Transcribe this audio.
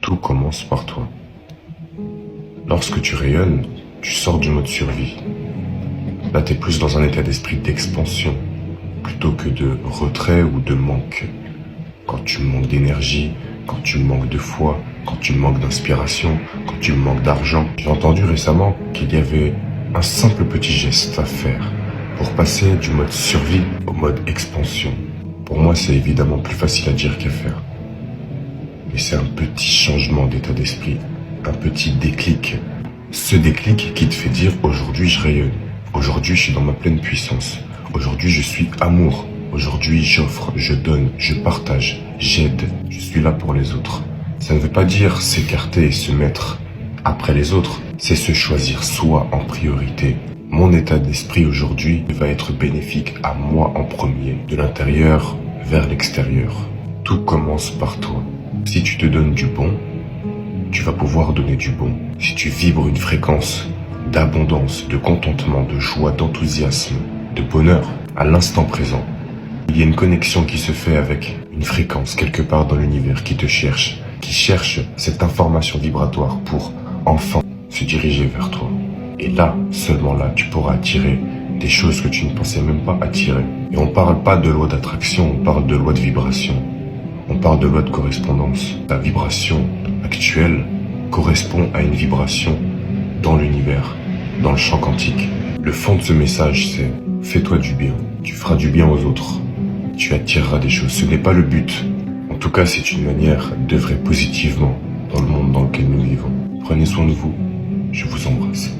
Tout commence par toi. Lorsque tu rayonnes, tu sors du mode survie. Là, t'es plus dans un état d'esprit d'expansion, plutôt que de retrait ou de manque. Quand tu manques d'énergie, quand tu manques de foi, quand tu manques d'inspiration, quand tu manques d'argent. J'ai entendu récemment qu'il y avait un simple petit geste à faire pour passer du mode survie au mode expansion. Pour moi, c'est évidemment plus facile à dire qu'à faire. Mais c'est un petit changement d'état d'esprit, un petit déclic. Ce déclic qui te fait dire aujourd'hui je rayonne, aujourd'hui je suis dans ma pleine puissance, aujourd'hui je suis amour, aujourd'hui j'offre, je donne, je partage, j'aide, je suis là pour les autres. Ça ne veut pas dire s'écarter et se mettre après les autres, c'est se choisir soi en priorité. Mon état d'esprit aujourd'hui va être bénéfique à moi en premier, de l'intérieur vers l'extérieur. Tout commence par toi. Si tu te donnes du bon, tu vas pouvoir donner du bon. Si tu vibres une fréquence d'abondance, de contentement, de joie, d'enthousiasme, de bonheur à l'instant présent, il y a une connexion qui se fait avec une fréquence quelque part dans l'univers qui te cherche, qui cherche cette information vibratoire pour enfin se diriger vers toi. Et là, seulement là, tu pourras attirer des choses que tu ne pensais même pas attirer. Et on parle pas de loi d'attraction, on parle de loi de vibration. On parle de loi de correspondance. La vibration actuelle correspond à une vibration dans l'univers, dans le champ quantique. Le fond de ce message, c'est fais-toi du bien. Tu feras du bien aux autres. Tu attireras des choses. Ce n'est pas le but. En tout cas, c'est une manière d'œuvrer positivement dans le monde dans lequel nous vivons. Prenez soin de vous. Je vous embrasse.